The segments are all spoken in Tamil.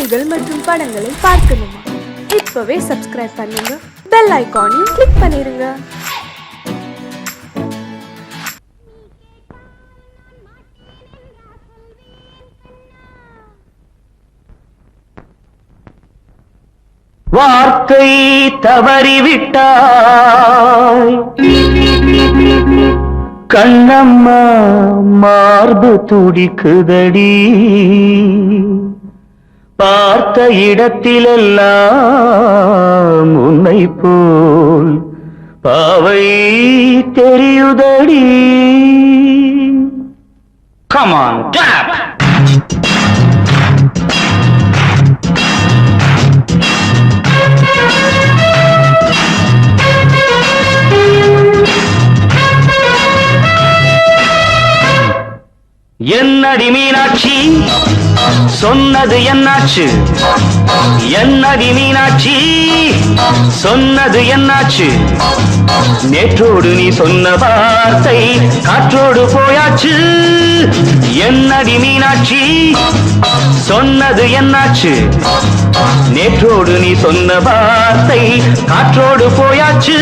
செய்திகள் மற்றும் படங்களை பார்க்கணுமா? இப்பவே சப்ஸ்கிரைப் பண்ணுங்க, பெல் ஐகானையும் கிளிக் பண்ணிருங்க. வார்த்தை தவறிவிட்டாய் கண்ணம்மா, மார்பு துடிக்குதடி. பார்த்த இடத்திலெல்லாம் உன்னை போல் பாவை தெரியுதடி. Come on, clap! என்னடி மீனாட்சி, சொன்னது என்னாச்சு? என்னடி மீனாட்சி, சொன்னது என்னாச்சு? நேற்றோடு நீ சொன்ன வார்த்தை காற்றோடு போயாச்சு. என்னடி மீனாட்சி, சொன்னது என்னாச்சு? நேற்றோடு நீ சொன்ன வார்த்தை காற்றோடு போயாச்சு.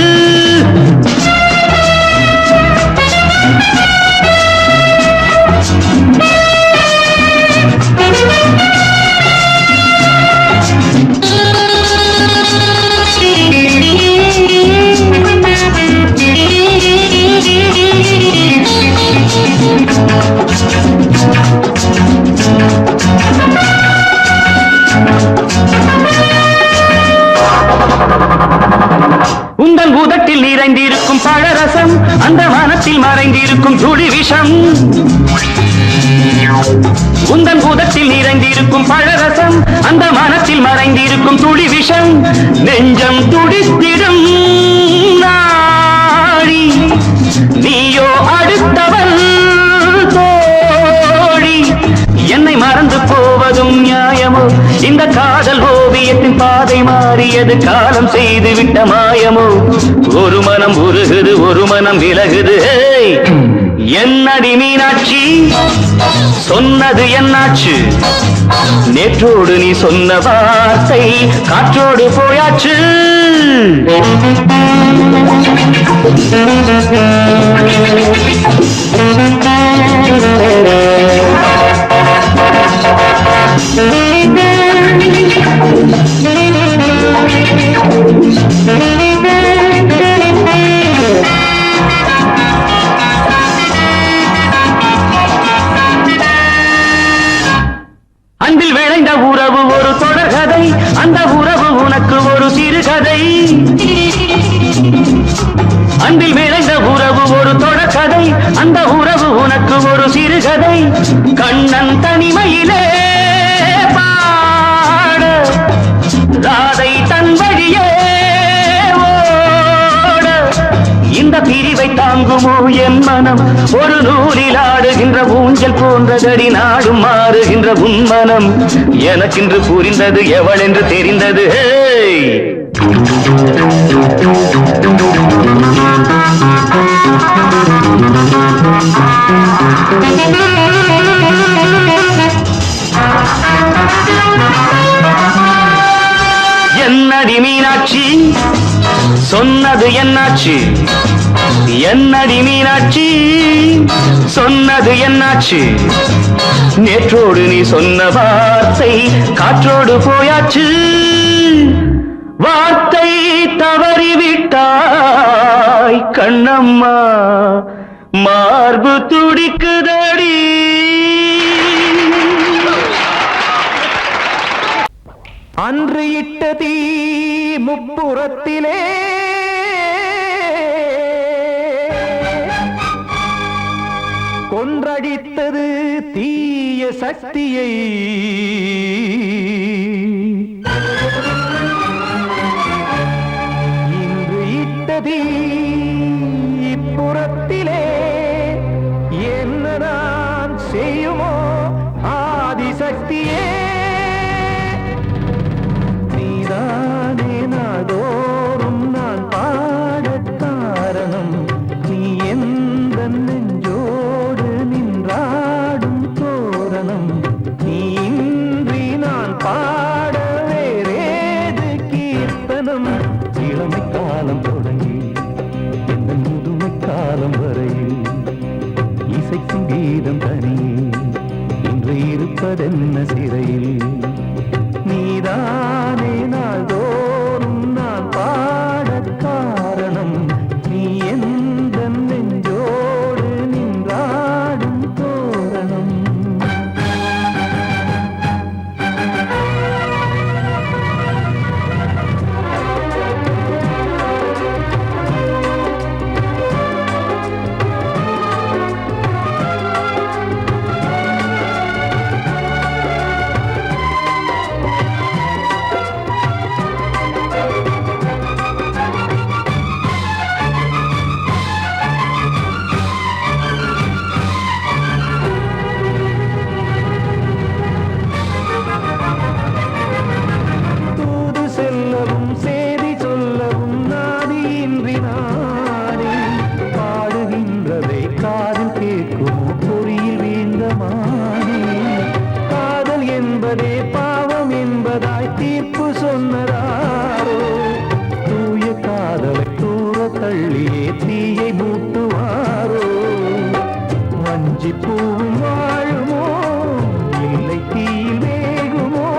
உங்கள் உதட்டில் நிறைந்திருக்கும் பழரசம், அந்த வானத்தில் மறைந்திருக்கும் துளி விஷம். உங்கள் உதட்டில் நிறைந்திருக்கும் பழரசம், அந்த வானத்தில் மறைந்திருக்கும் துளி விஷம். நெஞ்சம் துடித்திடும் நாடி, நீயோ அடுத்தவன் தோழி. என்னை மறந்து போவதும் நியாயமோ? இந்த காதல் ஓவியத்தின் பாதை மாறியது, காலம் செய்து விட்ட மாயமோ? ஒரு மனம் உருகுது, ஒரு மனம் விலகுது. என்னடி மீனாட்சி, சொன்னது என்னாச்சு? நேற்றோடு நீ சொன்ன வார்த்தை காற்றோடு போயாச்சு. அன்பில் விளைந்த உறவு ஒரு தொடர்கதை, அந்த உறவு உனக்கு ஒரு சிறுகதை. அன்பில் விளைந்த உறவு ஒரு தொடர்கதை, அந்த உறவு உனக்கு ஒரு சிறுகதை. கண்ணன் தனிமையிலே பாட, ராதை தன் வழியே ஓட. இந்த பிரிவை தாங்குமோ என் மனம்? ஒரு நூலில் ஆடுகின்ற ஊஞ்சல் போன்றதடி, நாடும் மாறுகின்ற உன்மனம். எனக்கென்று புரிந்தது எவள் என்று தெரிந்தது. என்னடி மீனாட்சி, சொன்னது என்னாச்சு? என்னடி மீனாட்சி, சொன்னது என்னாச்சு? நேற்றோடு நீ சொன்ன வார்த்தை காற்றோடு போயாச்சு. வார்த்தை தவறிவிட்டாய் கண்ணம்மா, மார்பு துடிக்குதடி. அன்று இட்ட தீ முப்புறத்திலே, கொன்றடித்தது தீய சக்தியை. இன்று இட்ட தீ இப்புறத்திலே, என்ன நான் செய்யுமோ ஆதிசக்தியே? நீதானே நாடோறும் நான் பாடக் காரணம், நீ எந்த நெஞ்சோடு நின்றாடும் தோரணம். நீ இன்றி நான் பாட வீதம் தனியே இன்று இருப்பதென்ன சிறையில் நீதானே நாள்தோறும் நான் பாடக் காரணம் நீ எந்த நெஞ்சோடு நின்றாடும் தோரணம் பாவம் என்பதாய் தீர்ப்பு சொன்னதாரோ தூய காதலை தூர தள்ளியே தீயை மூட்டுவாரோ வஞ்சி பூவும் வாழுமோ இல்லை தீயில் வேகுமோ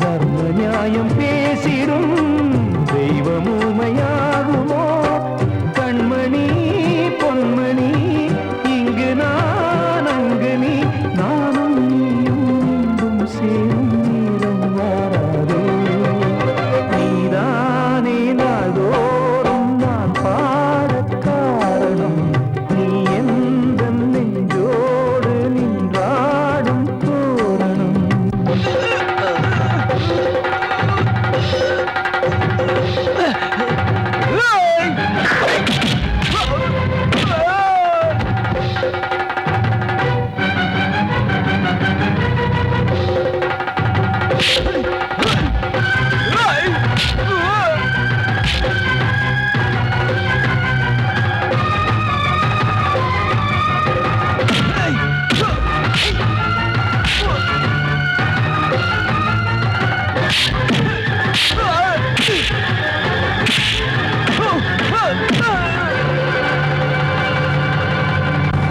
தர்ம நியாயம் பேசிடும் தெய்வம் ஊமையாகுமோ கண்மணி பொன்மணி இங்கு நான் அங்கு நீ நானும் சேரும் நீரம் வாராதே நீதானே நாள்தோறும் நான் பாடக் காரணம் நீ எந்த நெஞ்சோடு நின்றாடும் தோரணம்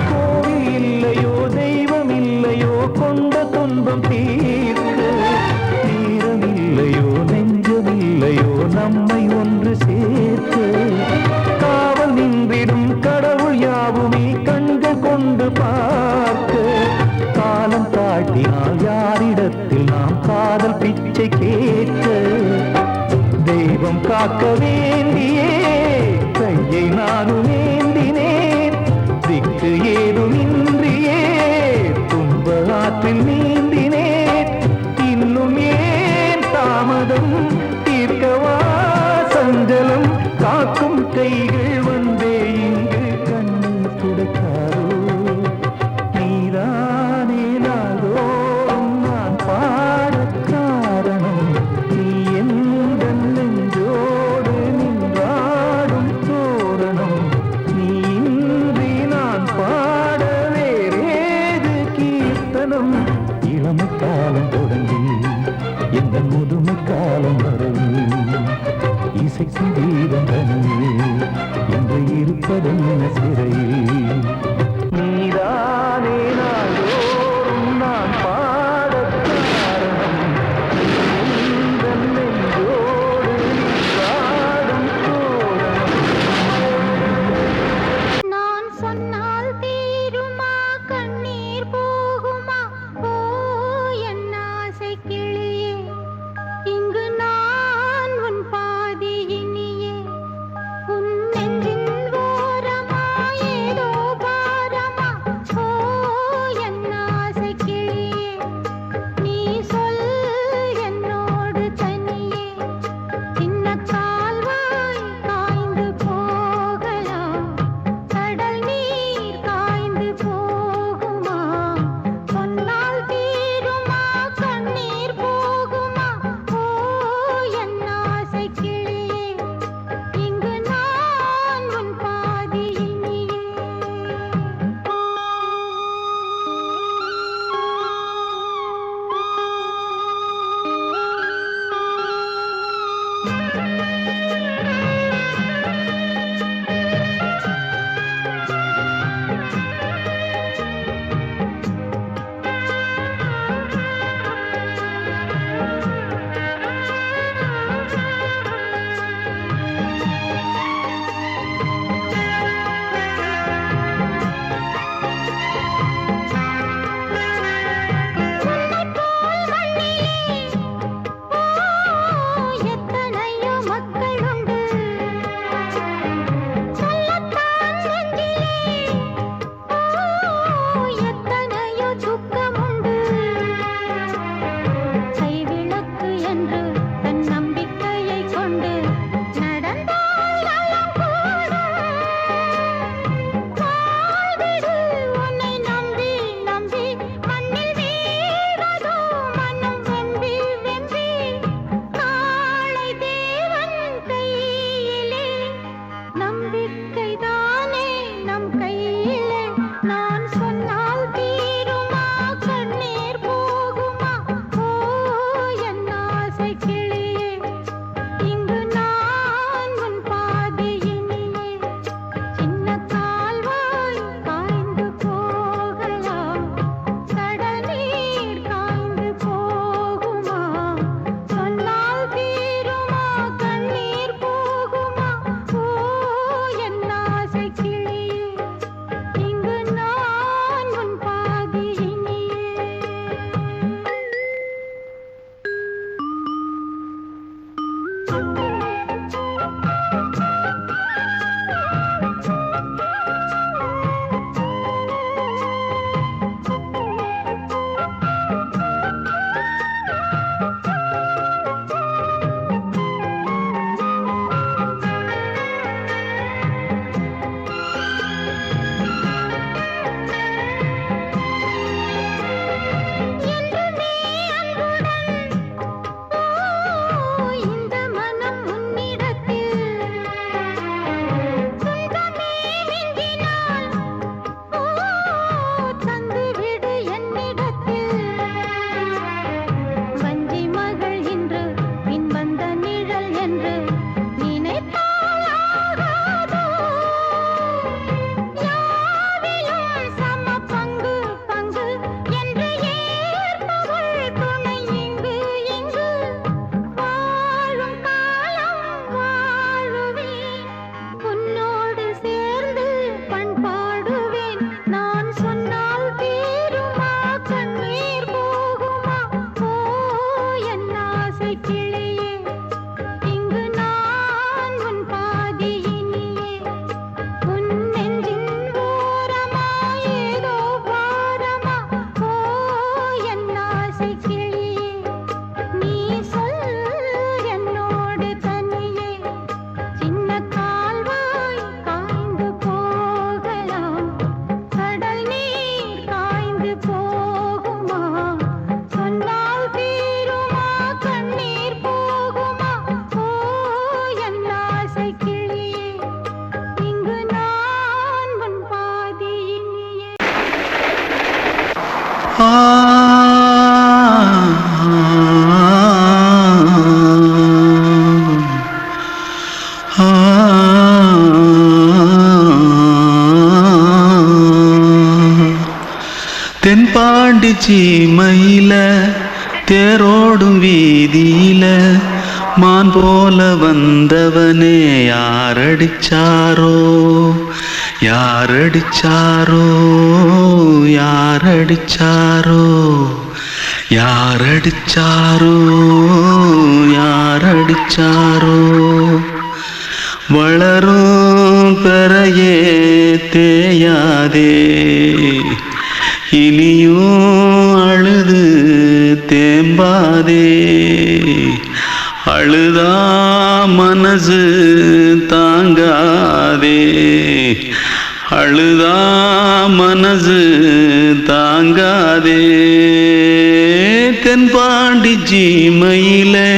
கோவில் இல்லையோ தெய்வம் இல்லையோ கொண்ட துன்பம் தீர்க்க நேரம் இல்லையோ நெஞ்சம் இல்லையோ நம்மை ஒன்று சேர்க்க காவல் நின்றிடும் கடவுள் யாவுமே கண்கள் கொண்டு பார்க்க காலம் காட்டினால் யாரிடத்தில் நாம் காதல் பிச்சை கேட்க தெய்வம் காக்க வேண்டியே கையை நானும் ஏந்தினேன் திக்கு ஏதுமின்றியே துன்ப ஆற்றில் நீந்தினேன் இன்னும் ஏன் தாமதம் தீர்க்கவா சஞ்சலம் காக்கும் கைகள் வந்தே இங்கு கண்ணீர் துடைக்காரோ நீதானே நாள்தோறும் நான் பாடக் காரணம் நீ எந்த நெஞ்சோடு நின்றாடும் தோரணம் நீ இன்றி நான் பாட வேறேது கீர்த்தனம் இளமை காலம் தொடங்கி எந்த முதுமை காலம் வரையில் இசைக்கு வீதம் தனியே என்று இருப்பதென்ன சிறையில் நீதானே நாள்தோறும் நான் பாடக் காரணம் எந்த நெஞ்சோடு நின்றாடும் தோரணம் நான் சொன்னால் தீருமா கண்ணீர் போகுமா ஓ என் ஆசை கிளியே இங்கு நான் உன் பாதி இனியே உன் நெஞ்சின் ஓரமா ஏதோ பாரமா ஓ என் ஆசை கிளியே நீ சொல் என்னோடு தனியே சின்ன கால்வாய் காய்ந்து போகலாம் கடல் நீர் காய்ந்து போகுமா சொன்னால் தீருமா கண்ணீர் போகுமா ஓ என் ஆசை கிளியே இங்கு நான் உன் பாதி இனியே கிளியே இங்கு நான் உன் பாதியினியே உன் நெஞ்சின் ஓரமா ஏதோ பாரமா ஓ என் ஆசை கிளியே நீ சொல் என்னோடு தனியே சின்ன கால்வாய் காய்ந்து போகலாம் கடல் நீர் காய்ந்து போகுமா சொன்னால் தீருமா கண்ணீர் போகுமா ஓ என் ஆசை கிளியே இங்கு நான் உன் பாதியினியே தென்பாண்டி சீமையில தேரோடும் வீதியில மான் போல வந்தவனே யாரடிச்சாரோ யாரடிச்சாரோ யாரடிச்சாரோ யாரடிச்சாரோ யாரடிச்சாரோ வளரும் பெறையே தேயாதே இனியும் அழுது தேம்பாதே அழுதா மனசு தாங்காதே அழுதா மனசு தாங்காதே தென்பாண்டி சீமையிலே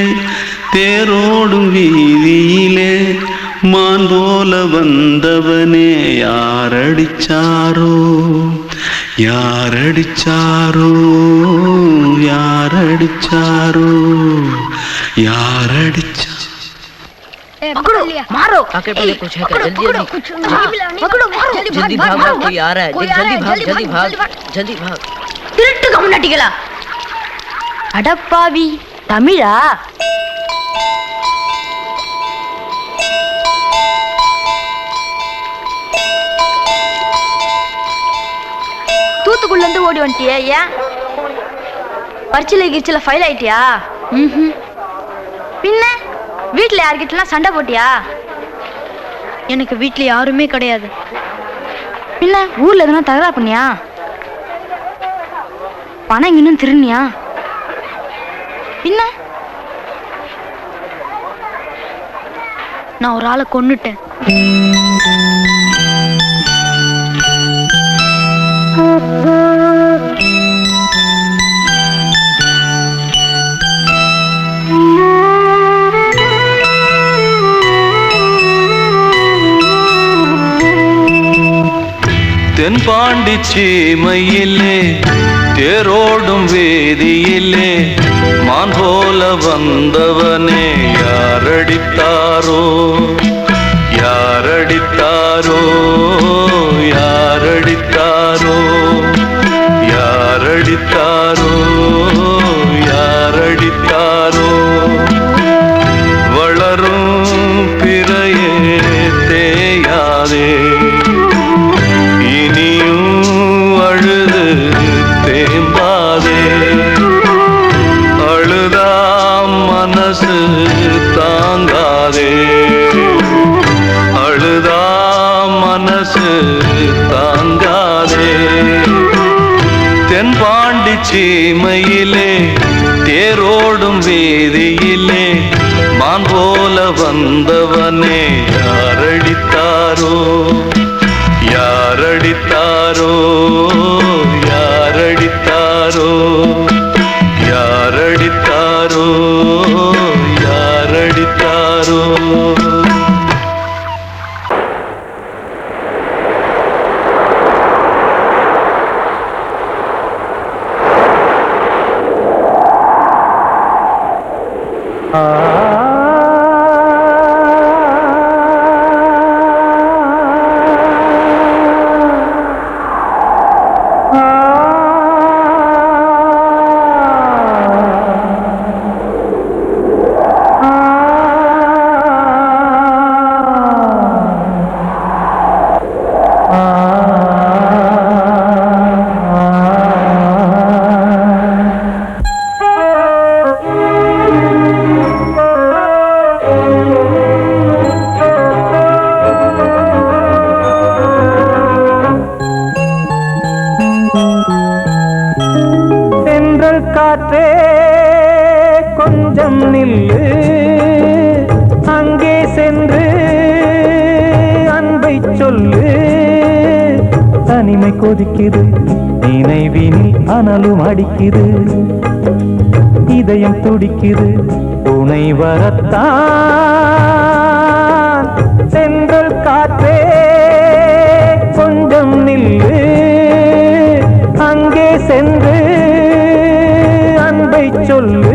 தேரோடும் வீதியிலே மான் போல வந்தவனே யாரடிச்சாரோ யாரடிச்சாரோ யாரடிச்சாரோ யாரடிச்சா पकड़ो मारो आके पहले कुछ है क्या जल्दी जल्दी पकड़ो मारो जल्दी भाग भाग कोई आ रहा है जल्दी भाग जल्दी भाग திருட்டு கம்முனட்டிகளா அடப்பாவி தமிழா தூத்துக்குள்ள இருந்து ஓடி வந்துட்டியா ஏன் பரிச்சையில கிரிச்சில ஃபைல் ஆயிட்டியா பின்ன வீட்டுல யார்கிட்டலாம் சண்டை போட்டியா எனக்கு வீட்டுல யாருமே கிடையாது பின்ன ஊர்ல எதுனா தகராறு பண்ணியா பணம் இன்னும் திருநியா பின்ன நான் ஒரு ஆளை கொன்னுட்டேன் தென்பாண்டி சீமையிலே தேரோடும் வேதியிலே மான் போல வந்தவனே யாரடித்தாரோ யாரடித்தாரோ யாரடித்தாரோ யாரடித்தாரோ யாரடித்தாரோ வளரும் பிறையே தேயாதே இனியும் அழுது தேம்பாதே அழுதா மனசு தாங்காதே அழுதா மனசு தாங்காதே தென்பாண்டி சீமையிலே தேரோடும் வீதியிலே மான் போல வந்தவனே யாரடித்தாரோ யாரடித்தாரோ யாரடித்தாரோ யாரடித்தாரோ யாரடித்தாரோ கொஞ்சம் நில்லு அங்கே சென்று அன்பை சொல்லு தனிமை கொதிக்குது நினைவினில் அனலும் அடிக்குது இதயம் துடிக்குது துணை வரத்தான் சென்றல் காற்றே கொஞ்சம் நில்லு அங்கே சென்று அன்பை சொல்லு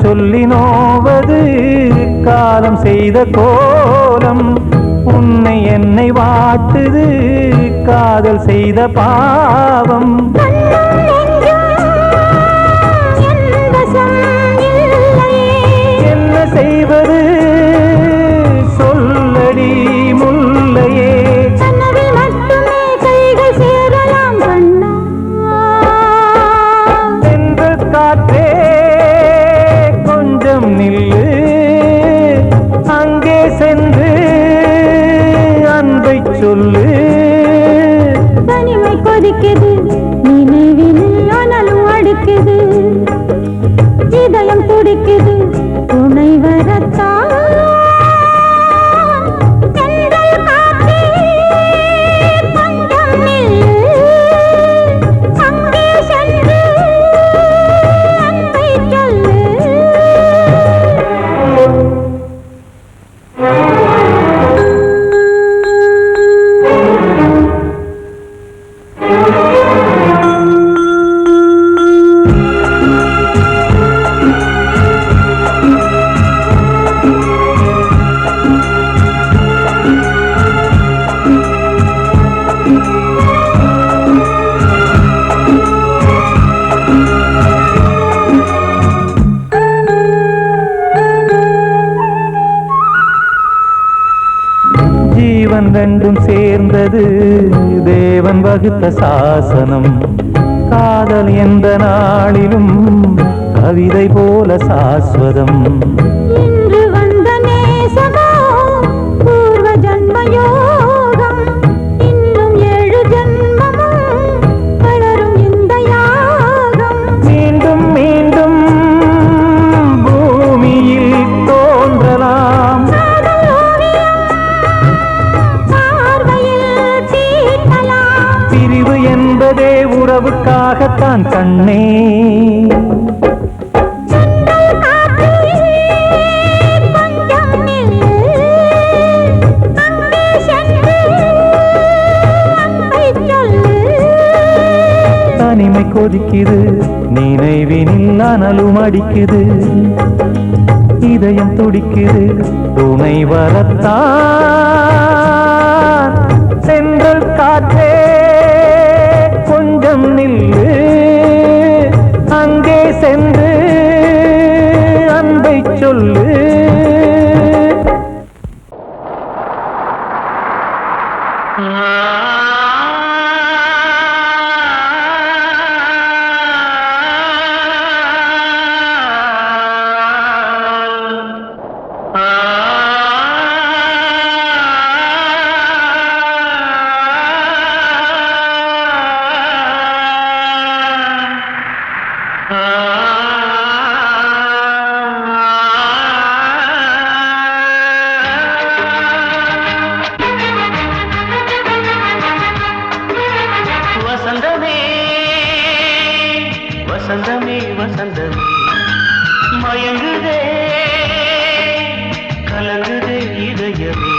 சொல்லி நோவது காலம் செய்த கோலம் உன்னை என்னை வாட்டுது காதல் செய்த பாவம் என்ன செய்வது சொல்லடி முல்லையே சென்று காற்றே நில்லு அங்கே சென்று அன்பை சொல்லு தனிமை கொதிக்குது நினைவினில் அனலும் அடிக்குது இதயம் துடிக்குது துணை வரத்தான் ரெண்டும் சேர்ந்தது தேவன் வகுத்த சாசனம் காதல் எந்த நாளிலும் கவிதை போல சாஸ்வதம் இன்று வந்த நேசமோ பூர்வ ஜன்ம யோகம் இன்னும் 7 ஜன்மமும் வளரும் இந்த யாகம் மீண்டும் மீண்டும் பூமியில் தோன்றலாம் பிரிவு என்பதே உறவுக்காகத்தான் கண்ணே தனிமை கொதிக்குது நினைவினில் அனலும் அடிக்குது இதயம் துடிக்குது துணை வரத்தான் சென்றல் காற்றே கொஞ்சம் நில்லு அங்கே சென்று அன்பை சொல்லு வசந்தமே வசந்தமே மயங்குதே கலங்குதே இதயமே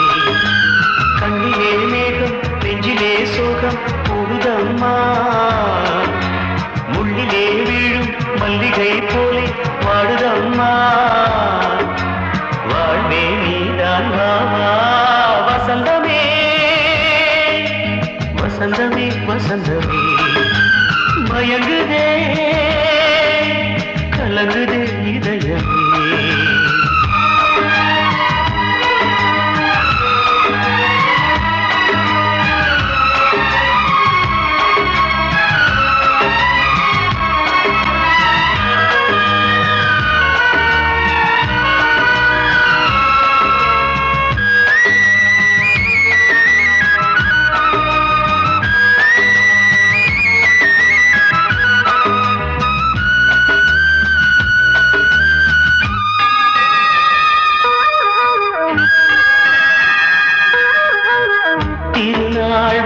கண்ணிலே மேகம் நெஞ்சிலே சோகம் கூடுதம்மா முள்ளிலே வீழும் மல்லிகை போலே வாடுதம்மா வாழ்வே நீதான் வா வசந்தமே வசந்தமே வசந்தமே வசந்தமே மயங்குதே கலங்குதே இதயமே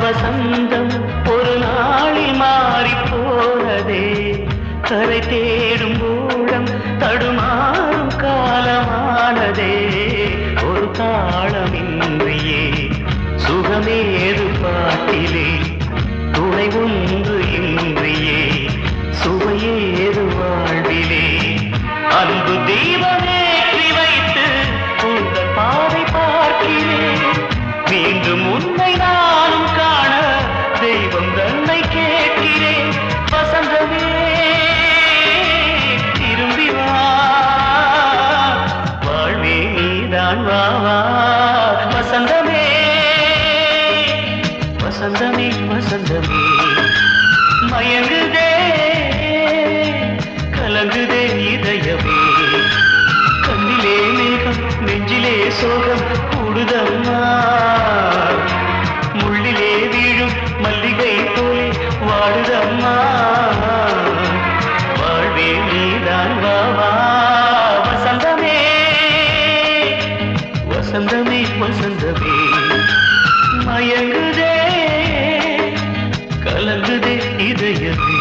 வசந்தம் ஒரு நாளில் மாறி போனதே கரை தேடும் ஊழம் தடுமாறும் காலமானதே ஒரு தாளமின்றியே சுகமேது பாட்டிலே துணை ஒன்று இன்றியே சுவையேது வாழ்விலே அன்பு தெய்வமேற்றி வைத்து உங்கள் பாதை பார்க்கிறேன் மீண்டும் உன்னை நானும் காண தெய்வம் தன்னை கேட்கிறேன் வசந்தமே திரும்பி வா வாழ்வே நீதான் வா வா வசந்தமே வசந்தமே வசந்தமே மயங்குதே கலங்குதே இதயமே கண்ணிலே மேகம் நெஞ்சிலே சோகம் கூடுதம்மா முள்ளிலே வீழும் மல்லிகை போலே வாடுதம்மா வாழ்வே நீதான் வா வா வசந்தமே வசந்தமே வசந்தமே மயங்குதே கலங்குதே இதயமே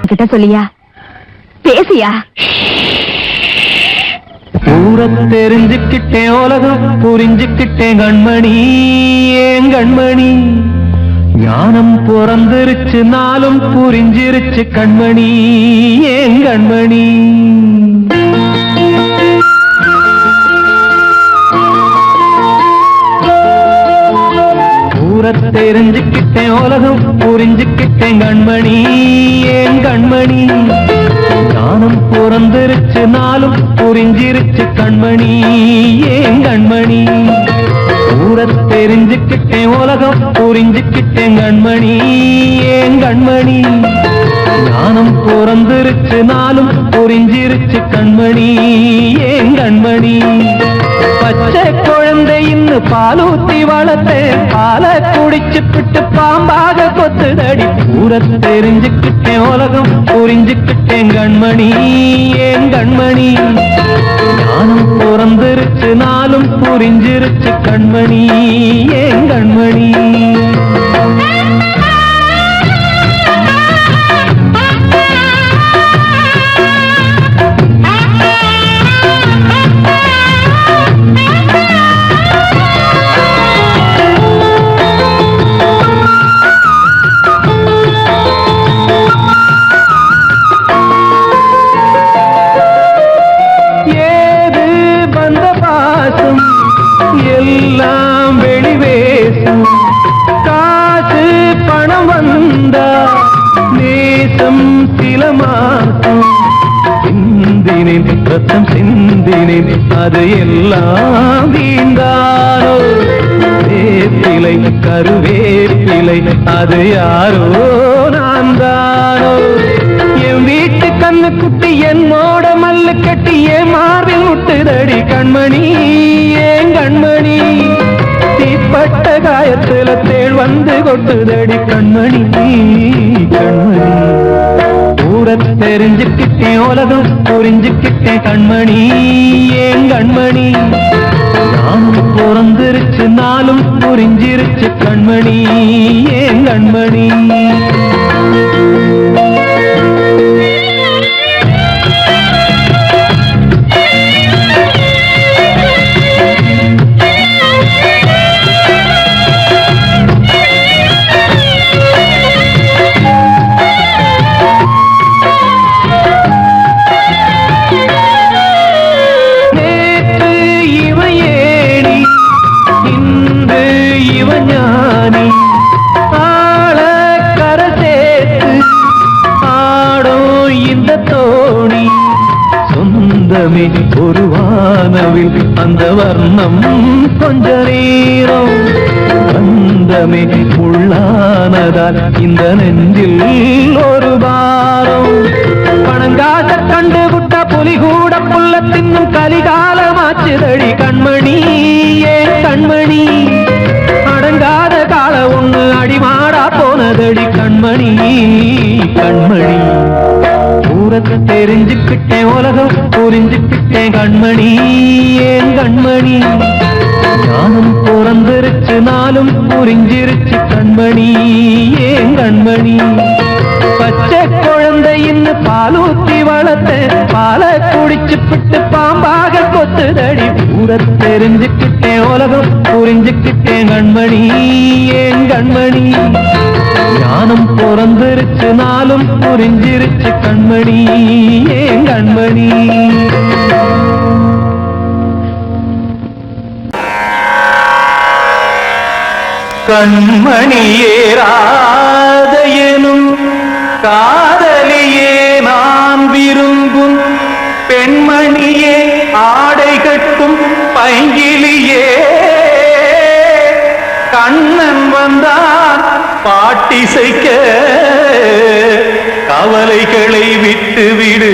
கிட்ட சொல்லியா பேசியா ஊரத் தெரிஞ்சுக்கிட்டேன் உலகம் புரிஞ்சுக்கிட்டேன் கண்மணி ஏன் கண்மணி ஞானம் பிறந்திருச்சு நாளும் புரிஞ்சிருச்சு கண்மணி ஏன் கண்மணி ஊரத் தெரிஞ்சுக்கிட்டேன் உலகம் புரிஞ்சுக்கிட்டேன் கண்மணி ஏன் கண்மணி ஞானம் பிறந்திருச்சு நாளும் புரிஞ்சிருச்சு கண்மணி ஏன் கண்மணி ஊரத் தெரிஞ்சுக்கிட்டேன் உலகம் புரிஞ்சுக்கிட்டேன் கண்மணி ஏன் கண்மணி ஞானம் பிறந்திருச்சு நாளும் புரிஞ்சிருச்சு கண்மணி ஏன் கண்மணி பச்சை குழந்தை இன்னும் பாலூத்தி வளர்த்தேன் பாலை குடிச்சு பிட்டு பாம்பாக கொத்துதடி ஊரத் தெரிஞ்சுக்கிட்டேன் உலகம் புரிஞ்சுக்கிட்டேன் கண்மணி ஏன் கண்மணி ஞானம் பிறந்திருச்சு நாளும் புரிஞ்சிருச்சு கண்மணி ஏன் கண்மணி எல்லாம் வெளிவேசம் காசு பணம் வந்தா நேசம் சில மாசம் சிந்தினேன் ரத்தம் சிந்தினேன் அது எல்லாம் வீந்தாரோ வேப்பிலை கருவேப்பிலை அது யாரோ நான் தானோ என் வீட்டு கண்ணு குட்டி என்னோட மல்லு கட்டி என் மார்பில் முட்டுதடி கண்மணி ஏன் கண்மணி தீப்பட்ட காயத்துல தேள் வந்து கொட்டுதடி கண்மணி கண்மணி ஊரத் தெரிஞ்சுக்கிட்டேன் உலகம் புரிஞ்சுக்கிட்டேன் கண்மணி ஏன் கண்மணி நானும் பிறந்திருச்சு நாளும் புரிஞ்சிருச்சு கண்மணி ஏன் கண்மணி வானவில் அந்த வர்ணம் கொஞ்ச நேரம் பந்தமே உள்ளானதால் இந்த நெஞ்சில் ஒரு பாரம் பணங்காச கண்டு விட்ட புலி கூட புல்ல தின்னும் கலிகாலமாச்சுதடி கண்மணி ஏன் கண்மணி அடங்காத கால ஒண்ணு அடிமாடா போனதடி கண்மணி கண்மணி தூரத்தை தெரிஞ்சுக்கிட்டேன் உலகம் புரிஞ்சுக்கிட்டேன் கண்மணி ஏன் கண்மணி ஞானம் பிறந்திருச்சு நாளும் புரிஞ்சிருச்சு கண்மணி ஏன் கண்மணி பச்சை குழந்தையின் பாலூத்தி வளர்த்த பாலை குடிச்சுப்பிட்டு பாம்பாக கொத்துதடி ஊரை தெரிஞ்சுக்கிட்டேன் உலகம் புரிஞ்சுக்கிட்டேன் கண்மணி ஏன் கண்மணி ஞானம் பிறந்திருச்சு நாளும் புரிஞ்சிருச்சு கண்மணி ஏன் கண்மணி கண்மணியே ராதையனும் காதலியே நான் விரும்பும் பெண்மணியே ஆடை கட்டும் பைங்கிலியே கண்ணன் வந்தான் பாட்டிசைக்க கவலைகளை விட்டுவிடு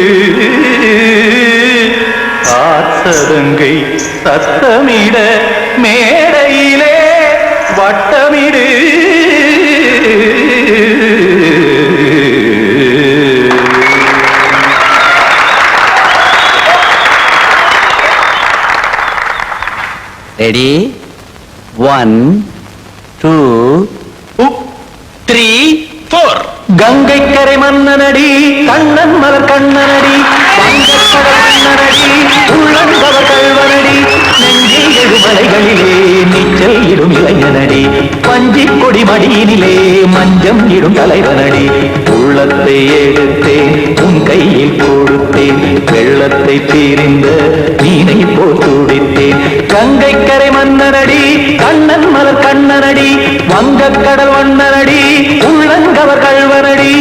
காத்ததங்கை சத்தமிட மேடையிலே வட்டமிடு ரெடி 1 2 3 4 கங்கை கரை மன்னனடி கண்ணன் மலர் கண்ணனடி கண்ணனடி உள்ளங்கவர் கல்வனடி நெஞ்சில் எழுமலைகளிலே நீச்சல் இடும் இளைஞனடி பஞ்சி கொடி மடியினிலே மஞ்சம் இடும் தலைவனடி உள்ளத்தை எடுத்தேன் உன் கையில் கொடுத்தேன் வெள்ளத்தை தீரிந்த மீனை போல் துடித்தேன் கங்கை கரை மன்னனடி கண்ணன் மலர் கண்ணனடி வங்கக் கடல் வண்ணனடி உள்ளங்கவர் கல்வனடி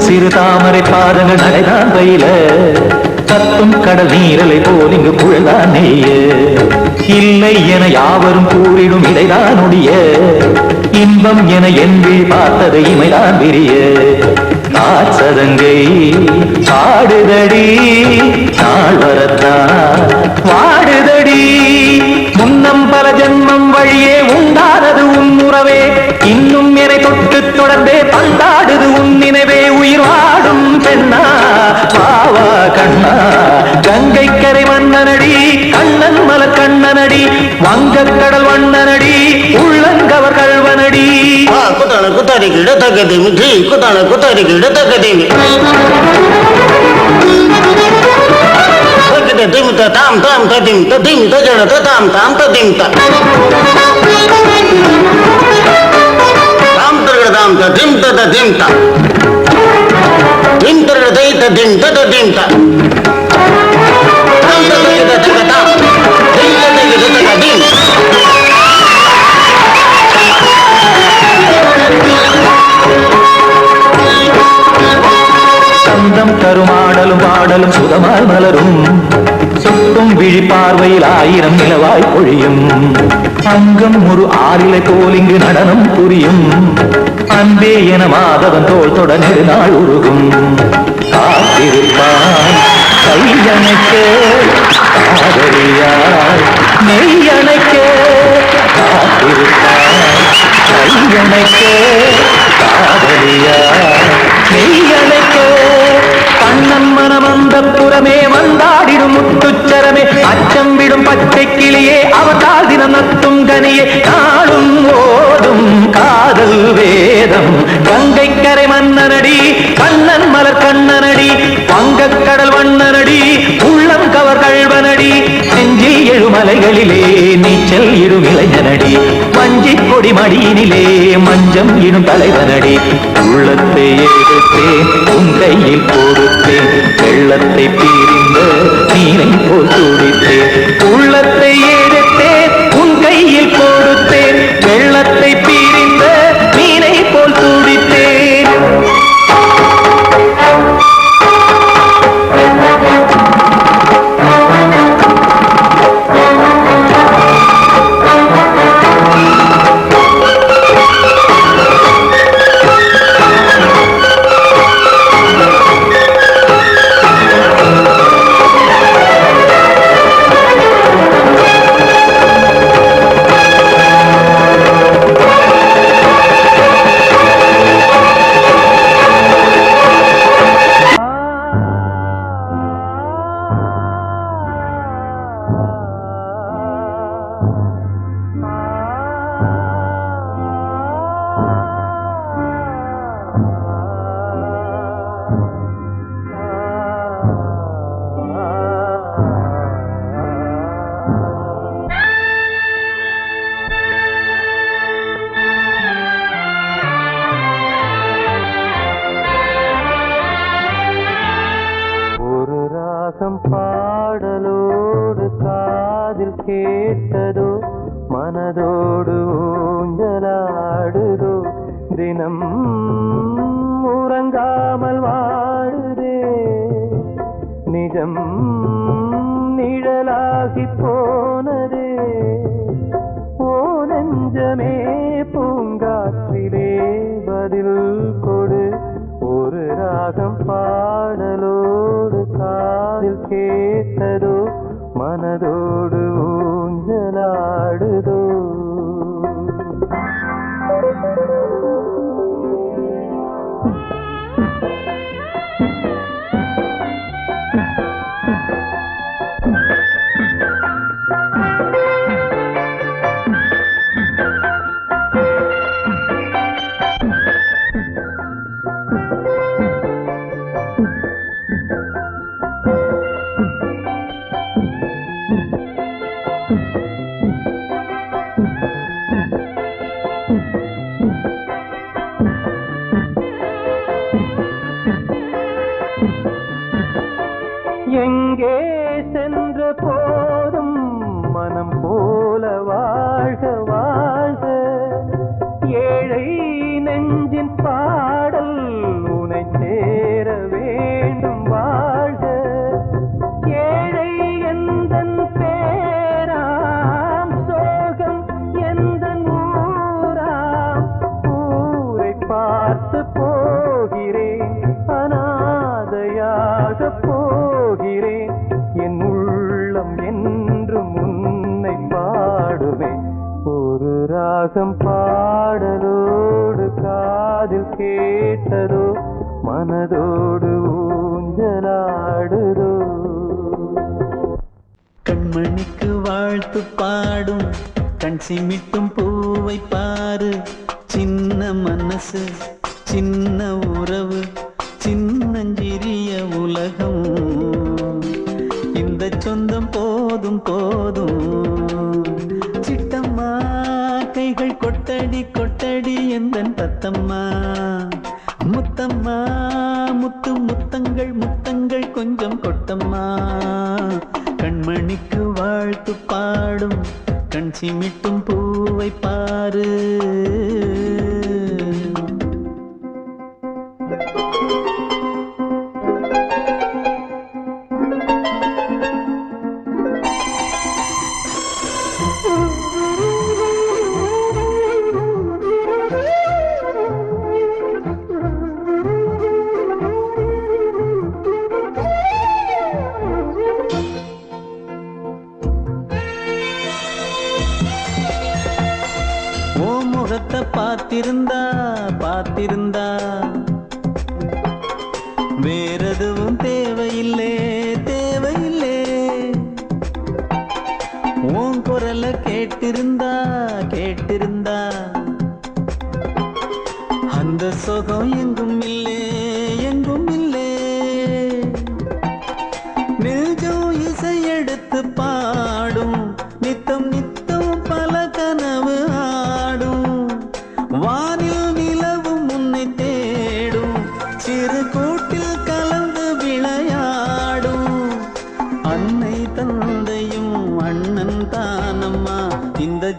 சிறு தாமரை பாதங்கள் நடைதான் பயில கத்தும் கடல் நீரலை போல் இங்கு குழல்தான் நெய்ய இல்லை என யாவரும் கூறிடும் இடைதான் உடைய இன்பம் என என்பி பார்த்தது இமைதான் விரிய காசதங்கை பாடுதடி நாள் வரத்தான் வாடுதடி முன்னம் பல ஜென்மம் வழியே உண்டானது உன் உறவே இன்னும் என்னை தொட்டு தொடர்ந்தே பந்தாடுது உன் நினைவே உயிர் வாடும் பெண்ணா பாவா கண்ணா கங்கை கரை மன்னனடி கண்ணன் மலர் கண்ணனடி வங்கக் கடல் வண்ணனடி உள்ளங்கவர் கல்வனடி குத்தான குத்தாரிக்கு இடத்தக்கதேமி குத்தான குத்தாரிக்கு இடத்தக்கதேமி திமுத்த தாம் தாம் ததிம் ததிம் தஜன தாம் தாம் ததிம் தாம் தரகட தாம் ததிம் ததிம் திம் தரகட தை ததிம் ததிம் தாம் தரகட தக தாம் திம் தரகட ததிம் சந்தம் கருமாடலும் பாடலும் சுதமால் மலரும் சுட்டும் விழி பார்வையில் ஆயிரம் நிலவாய் பொழியும் அங்கம் ஒரு ஆறிலை போல் இங்கு நடனம் புரியும் அன்பே என மாதவன் தோள் தொட நெடுநாள் உருகும் காத்திருப்பான் கையணைக்க காதலியாய் மெய்யணைக்க காத்திருப்பான் கையணைக்க காதலியாய் மெய்யணைக்க கண்ணன் மனமந்த புறமே வந்தாடிடும் முத்துச்சரமே அச்சம் விடும் பச்சை கிளியே அவதால் தினம் நத்தும் கனியே நாளும் ஓடும் காதல் வேதம் கங்கை கரை மன்னனடி கண்ணன் மலர் கண்ணனடி மலைகளிலே நீச்சல் இடும் இளைஞனடி வஞ்சி கொடி மடியினிலே மஞ்சம் இடும் தலைவனடி உள்ளத்தை எடுத்தேன் உன் கையில் கொடுத்தேன் வெள்ளத்தை பிரிந்த நீரை போல் துடித்தேன் உள்ளத்தை எடுத்தேன் உன் கையில் கொடுத்தேன் வெள்ளத்தை பிரிந்த நீரை போல் துடித்தேன் பாடலோடு காதில் கேட்டதோ மனதோடு ஊஞ்சலாடுதோ தினம் உறங்காமல் வாடுதே நிஜம் நிழலாகி போனதே ஓ நெஞ்சமே பூங்காற்றிலே பதில் கொடு ஒரு ராகம் பாடலோடு காதில் கேட்டதோ மனதோடு ஊஞ்சலாடுதோ எங்கே சென்ற போதும் மனம் போல வாழ்க வாழ்க ஏழை நெஞ்சின் பாடல் உனை சேர வேண்டும் வாழ்க ஏழை எந்தன் பேராம் சோகம் எந்தன் ஊராம் ஊரை பார்த்து போகிறேன் அநாதையாக போகிறேன் என் உள்ளம் என்றும் உன்னை பாடுமே ஒரு ராகம் பாடலோடு காதில் கேட்டதோ மனதோடு ஊஞ்சலாடுதோ கண்மணிக்கு வாழ்த்து பாடும் கண் சிமிட்டும் பூவை பாரு சின்ன மனசு சின்ன உறவு சின்னஞ்சிறிய உலகம் இந்த சொந்தம் போதும் போதும் சிட்டம்மா கைகள் கொட்டடி கொட்டடி எந்தன் தத்தம்மா முத்தம்மா முத்து முத்தங்கள் முத்தங்கள் கொஞ்சம் கொட்டம்மா கண்மணிக்கு வாழ்த்து பாடும் கண் சிமிட்டும் பூவை பாரு முகத்தை பார்த்திருந்தா பார்த்திருந்தா வேறெதுவும் தேவையில்லை தேவையில்லை உன் குரல கேட்டிருந்தா கேட்டிருந்தா அந்த சுகம் எங்கும் இல்லை எங்கும் இல்லை நெஞ்சம் இசை எடுத்து பாடும்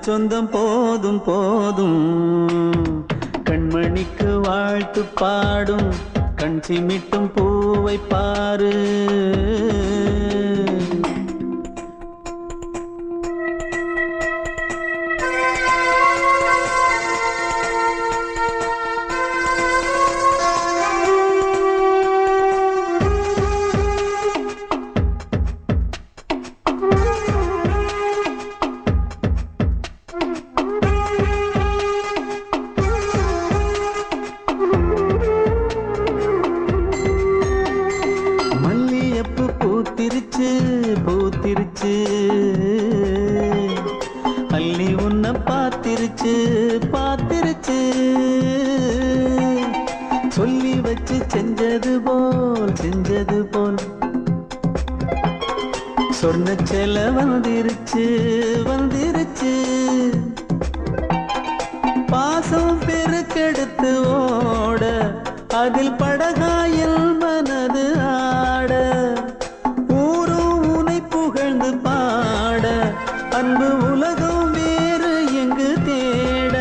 சொந்தம் போதும் போதும். கண்மணிக்கு வாழ்த்து பாடும் கண் சிமிட்டும் பூவை பாரு. பூத்திருச்சு அள்ளி உன்னை பார்த்திருச்சு பார்த்திருச்சு. சொல்லி வச்சு செஞ்சது போல் சொன்ன செல வந்துருச்சு வந்துருச்சு. பாசம் பெருக்கெடுத்து ஓட அதில் படகாயில் மனது ஆட. புகழ்ந்து பாட அன்பு உலகம் வேறு எங்கு தேட.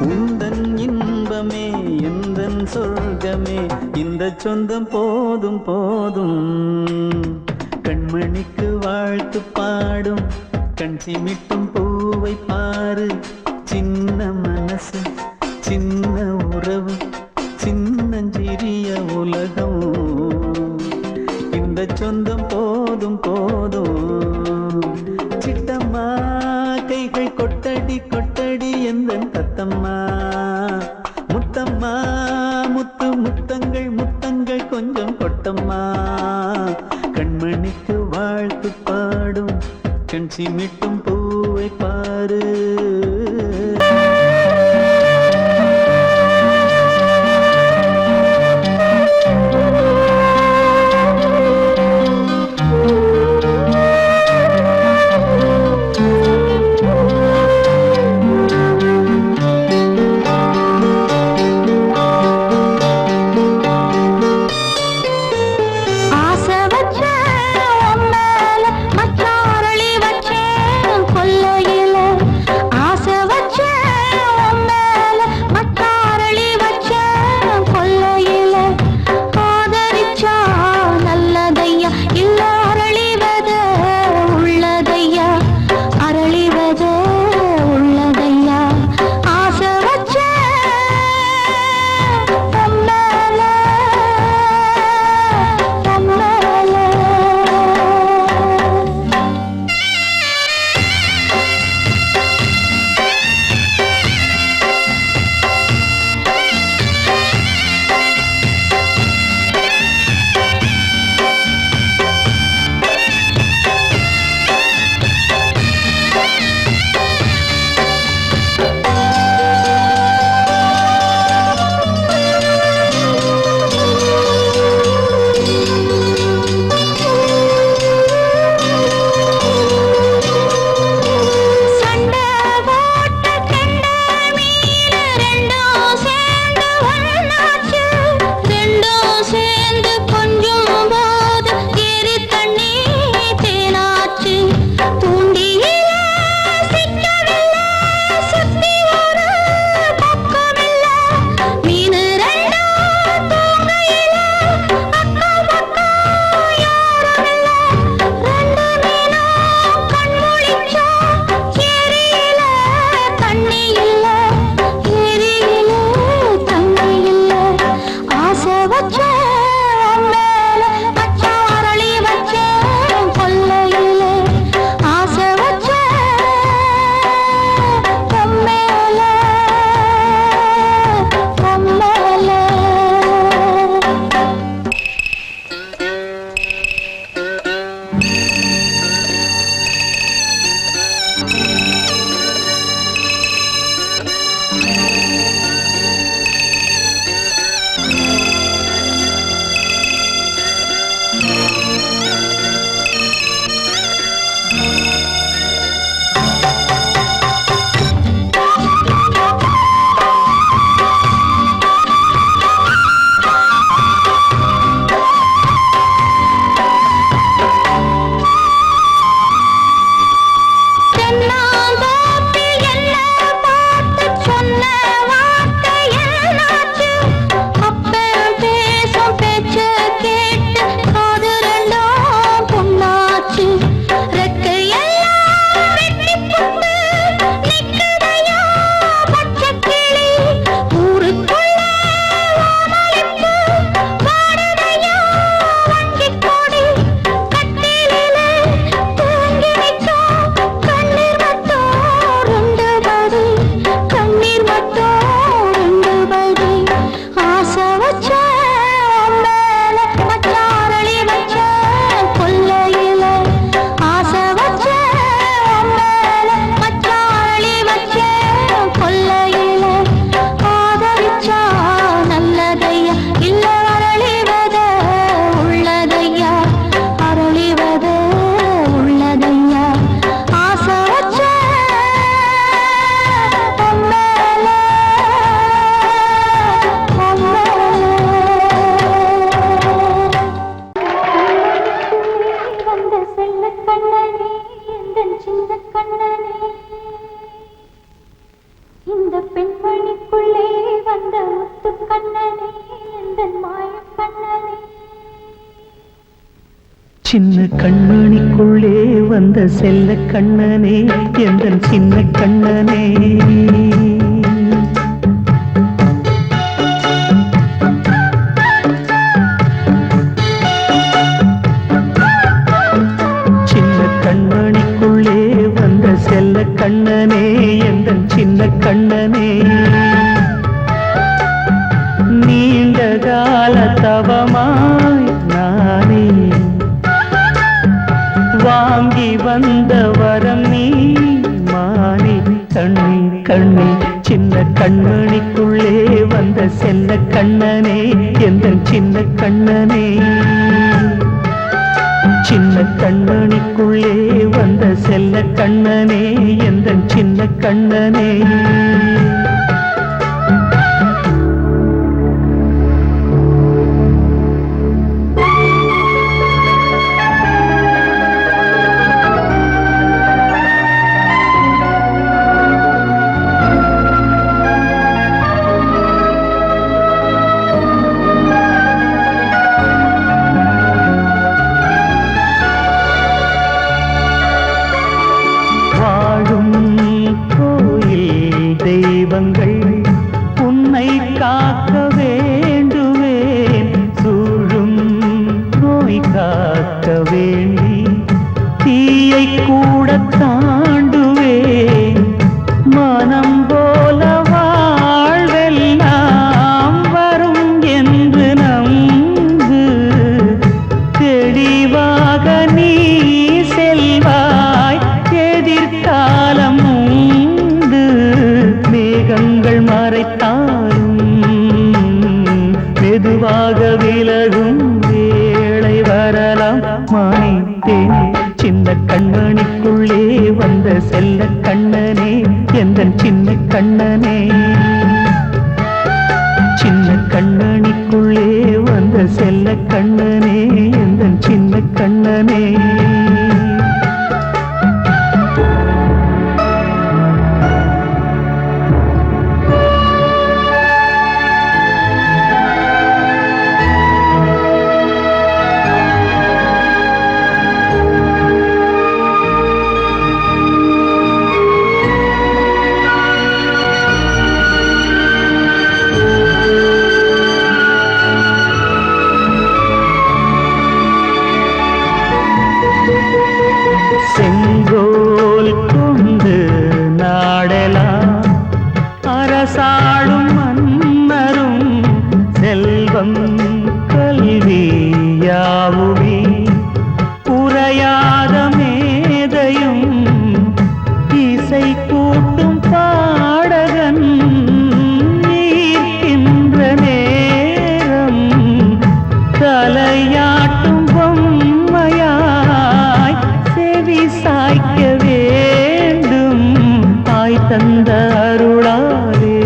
உந்தன் இன்பமே எந்தன் சொர்க்கமே இந்த சொந்தம் போதும் போதும். கண்மணிக்கு வாழ்த்து பாடும் கண் சிமிட்டும் பூவை பாரு. சின்ன மனசு சின்ன உறவு சின்னஞ்சிறிய உலகம் இந்த சொந்தம் போதும் போதும். சிட்டம்மா கைகள் கொட்டடி கொட்டடி எந்தன் தத்தம்மா. முத்தம்மா முத்து முத்தங்கள் முத்தங்கள் கொஞ்சம் கொட்டம்மா. கண்மணிக்கு வாழ்த்து பாடும் கண் சிமிட்டும் பூவை பாரு. பெண்மணிக்குள்ளே வந்த முத்து கண்ணனே எந்தன் மாய கண்ணனே சின்ன கண்மணிக்குள்ளே வந்த செல்ல கண்ணனே எந்தன் சின்ன கண்ணனே செல்ல கண்ணனே எந்தன் சின்ன கண்ணனே நீண்ட கால தவமாய் நானே வாங்கி வந்த வரம் நீ மானே கண்ணே கண்ணே சின்ன கண்மணிக்குள்ளே வந்த செல்ல கண்ணனே எந்தன் சின்ன கண்ணனே சின்ன கண்ணனுக்குள்ளே வந்த செல்ல கண்ணனே எந்தன் சின்ன கண்ணனே உன்னை காக்க வேண்டுவேன் சூழும் நோய் காக்க வேண்டி தீயை கூட தாண்டுவேன் மனம் போல வாழ்வெல்லாம் வரும் என்று நம்பு தெளிவாக நீ செல்வாய் எதிர்காலம் மேகங்கள் மறைத்தாலும் மெதுவாக விலகும் வேளை வரலாம் மானித்தேனே சின்ன கண்மணிக்குள்ளே வந்த செல்ல கண்ணனே எந்தன் சின்ன கண்ணனே சின்ன கண்ணனிக்குள்ளே வந்த செல்ல கண்ணனே எந்தன் சின்ன கண்ணனே செங்கோல் கொண்டு நாடலாம் அரசாளும் மன்னரும் செல்வம் கல்வியாவுமே உரையாத மேதையும் இசை கூட்டும் பாடகன் ஈர்க்கின்ற நேரம் தலையாட்டும் பொம்மையாய் செவி சாய்க்க வேண்டும் தாய் தந்த அருளாலே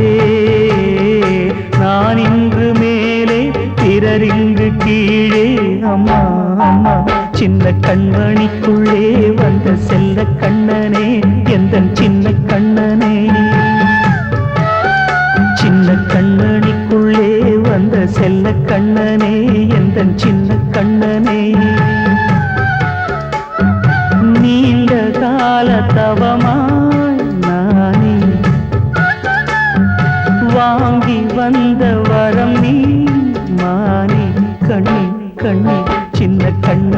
நான் இன்று மேலே பிறரிங்கு கீழே அம்மா அம்மா சின்ன கண்மணிக்குள்ளே வந்த செல்ல கண்ணனே எந்தன் சின்ன கண்ணனே சின்ன கண்ணனிக்குள்ளே வந்த செல்ல கண்ணனே எந்தன் சின்ன கண்ணனே நீண்ட கால தவமாய் நானே வாங்கி வந்த வரம் நீ மானே கண்ணே கண்ணே சின்ன கண்ண